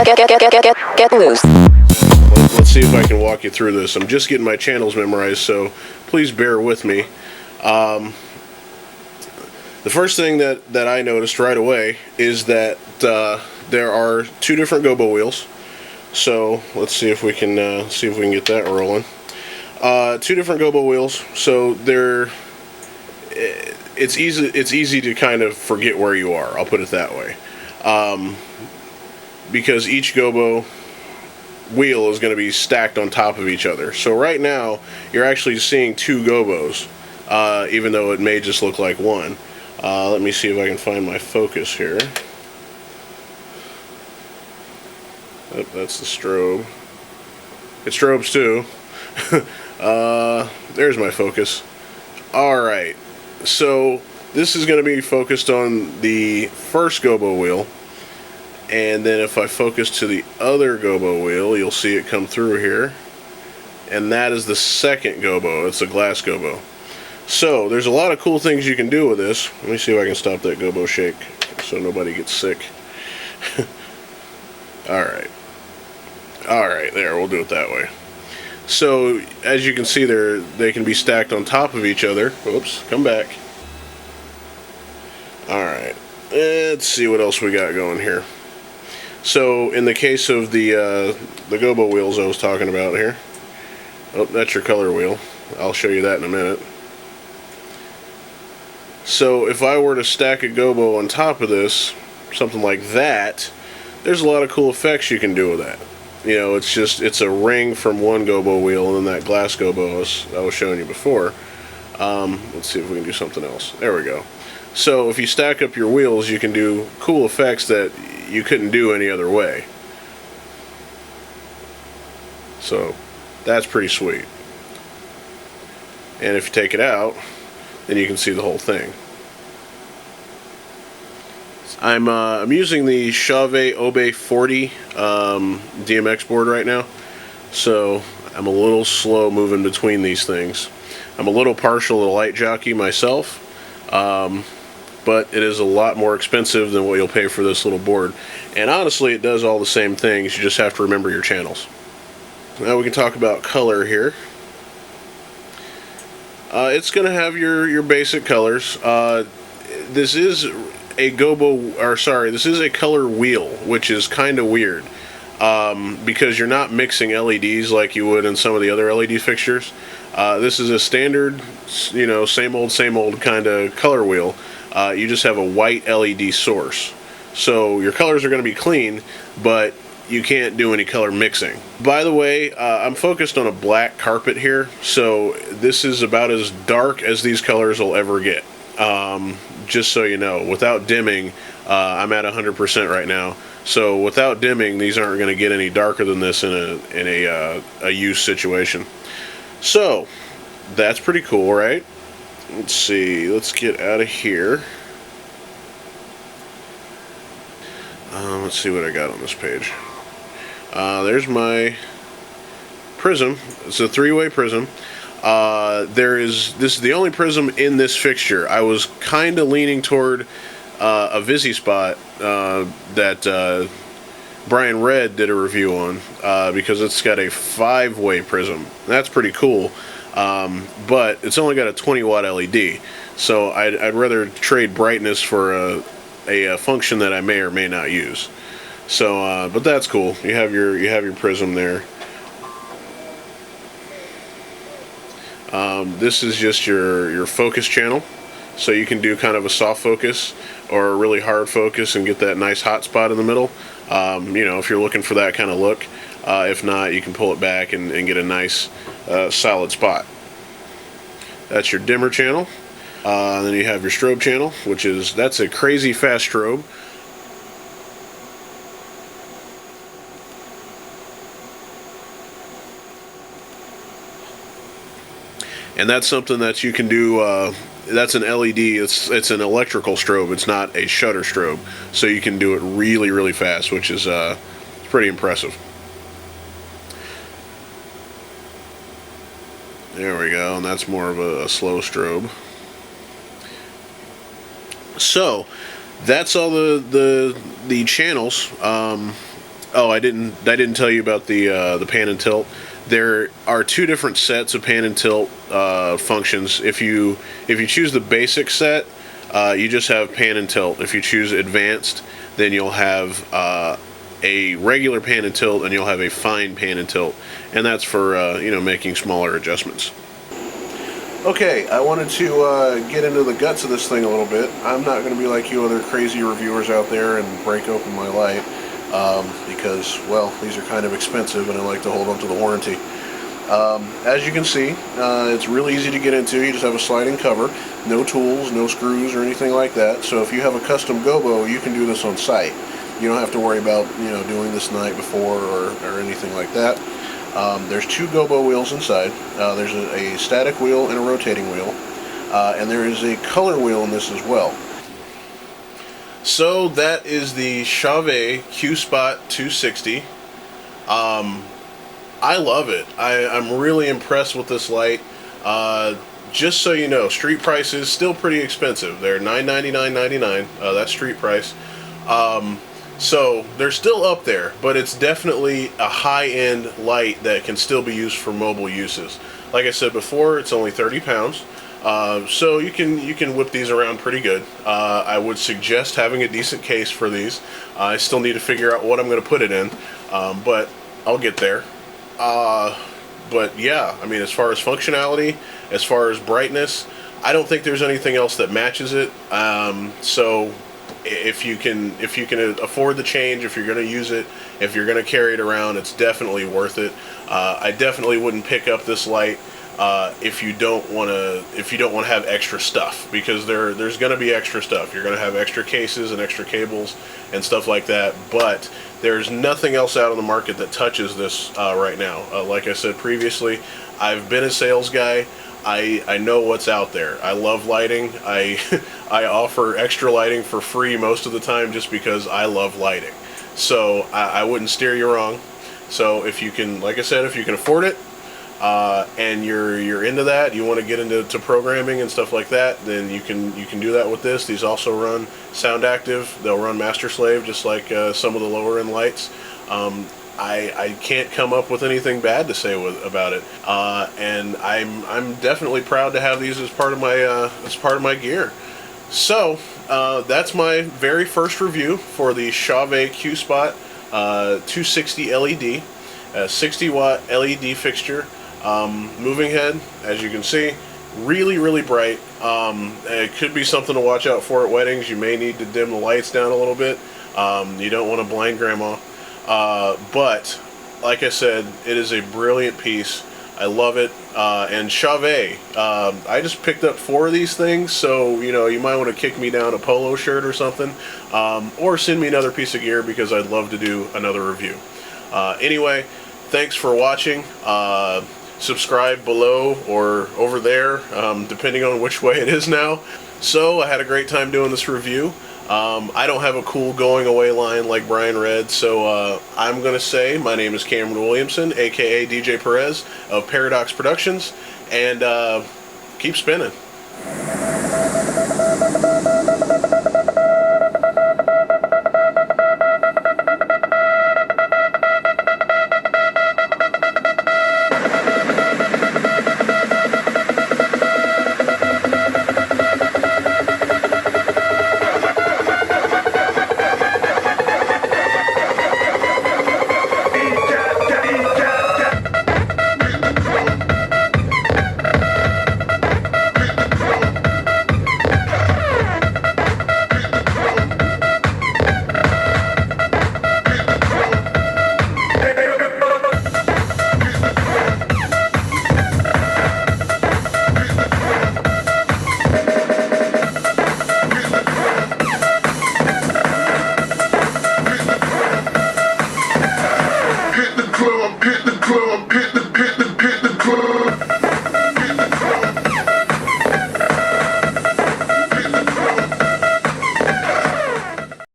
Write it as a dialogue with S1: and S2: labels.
S1: Get loose.
S2: Let's see if I can walk you through this. I'm just getting my channels memorized, so please bear with me. The first thing that I noticed right away is that there are two different gobo wheels. So let's see if we can get that rolling. Two different gobo wheels. So it's easy to kind of forget where you are. I'll put it that way. Because each gobo wheel is going to be stacked on top of each other. So right now you're actually seeing two gobos, even though it may just look like one. Let me see if I can find my focus here. Oh, that's the strobe. It strobes too. There's my focus. Alright, so this is going to be focused on the first gobo wheel. And then if I focus to the other gobo wheel, you'll see it come through here. And that is the second gobo. It's a glass gobo. So there's a lot of cool things you can do with this. Let me see if I can stop that gobo shake so nobody gets sick. Alright. Alright, there, we'll do it that way. So as you can see there, they can be stacked on top of each other. Whoops, come back. Alright, let's see what else we got going here. So in the case of the gobo wheels I was talking about here, oh, that's your color wheel. I'll show you that in a minute. So if I were to stack a gobo on top of this, something like that, there's a lot of cool effects you can do with that. You know, it's a ring from one gobo wheel and then that glass gobo I was showing you before. Let's see if we can do something else. There we go. So if you stack up your wheels, you can do cool effects that you couldn't do any other way. So that's pretty sweet. And if you take it out, then you can see the whole thing. I'm using the Chauvet Obey 40 DMX board right now, so I'm a little slow moving between these things. I'm a little partial to light Jockey myself, but it is a lot more expensive than what you'll pay for this little board. And honestly, it does all the same things. You just have to remember your channels. Now we can talk about color here. It's going to have your basic colors. This is a this is a color wheel, which is kind of weird because you're not mixing LEDs like you would in some of the other LED fixtures. This is a standard, you know, same old kind of color wheel. You just have a white LED source. So your colors are going to be clean, but you can't do any color mixing. By the way, I'm focused on a black carpet here, so this is about as dark as these colors will ever get. Just so you know, without dimming, I'm at 100% right now. So without dimming, these aren't going to get any darker than this in a use situation. So that's pretty cool, right? Let's see. Let's get out of here. Let's see what I got on this page. There's my prism. It's a three-way prism. This is the only prism in this fixture. I was kind of leaning toward a Visi-Spot that Brian Red did a review on because it's got a 5-way prism. That's pretty cool, but it's only got a 20-watt LED, so I'd rather trade brightness for a function that I may or may not use. So, but that's cool. You have your prism there. This is just your focus channel, so you can do kind of a soft focus or a really hard focus and get that nice hot spot in the middle. You know, if you're looking for that kind of look. If not, you can pull it back and get a nice solid spot. That's your dimmer channel. Then you have your strobe channel, that's a crazy fast strobe. And that's something that you can do. That's an LED. It's an electrical strobe. It's not a shutter strobe, so you can do it really, really fast, which is pretty impressive. There we go, and that's more of a slow strobe. So that's all the channels. Oh, I didn't tell you about the pan and tilt. There are two different sets of pan and tilt functions. If you choose the basic set, you just have pan and tilt. If you choose advanced, then you'll have a regular pan and tilt, and you'll have a fine pan and tilt, and that's for making smaller adjustments. Okay, I wanted to get into the guts of this thing a little bit. I'm not going to be like you other crazy reviewers out there and break open my light, because, well, these are kind of expensive and I like to hold on to the warranty. As you can see, it's really easy to get into. You just have a sliding cover, no tools, no screws or anything like that. So if you have a custom gobo, you can do this on site. You don't have to worry about doing this the night before or anything like that. There's two gobo wheels inside. There's a static wheel and a rotating wheel, and there is a color wheel in this as well. So that is the Chauvet Q-Spot 260. I love it. I'm really impressed with this light. Just so you know, street price is still pretty expensive. They're $999.99. That's street price. So they're still up there, but it's definitely a high-end light that can still be used for mobile uses. Like I said before, it's only 30 pounds, so you can whip these around pretty good. I would suggest having a decent case for these. I still need to figure out what I'm going to put it in, but I'll get there. But yeah, I mean, as far as functionality, as far as brightness, I don't think there's anything else that matches it. So if you can afford the change, if you're going to use it, if you're going to carry it around, it's definitely worth it. I definitely wouldn't pick up this light if you don't want to have extra stuff, because there's going to be extra stuff. You're going to have extra cases and extra cables and stuff like that, but there's nothing else out on the market that touches this right now. Like I said previously, I've been a sales guy. I know what's out there. I love lighting. I offer extra lighting for free most of the time just because I love lighting. So I wouldn't steer you wrong. So if you can, like I said, if you can afford it, and you're into that, you want to get into programming and stuff like that, then you can do that with this. These also run sound active. They'll run master slave just like some of the lower end lights. I can't come up with anything bad to say about it, and I'm definitely proud to have these as part of my gear. So that's my very first review for the Chauvet Q-Spot 260 LED, a 60 watt LED fixture, moving head. As you can see, really bright. It could be something to watch out for at weddings. You may need to dim the lights down a little bit. You don't want to blind grandma. But like I said, it is a brilliant piece. I love it. And Chauvet, I just picked up 4 of these things, so you might want to kick me down a polo shirt or something, or send me another piece of gear, because I'd love to do another review. Anyway, thanks for watching. Subscribe below or over there, depending on which way it is now. So I had a great time doing this review. I don't have a cool going away line like Brian Red, so I'm going to say my name is Cameron Williamson, aka DJ Perez of Paradox Productions, and keep spinning.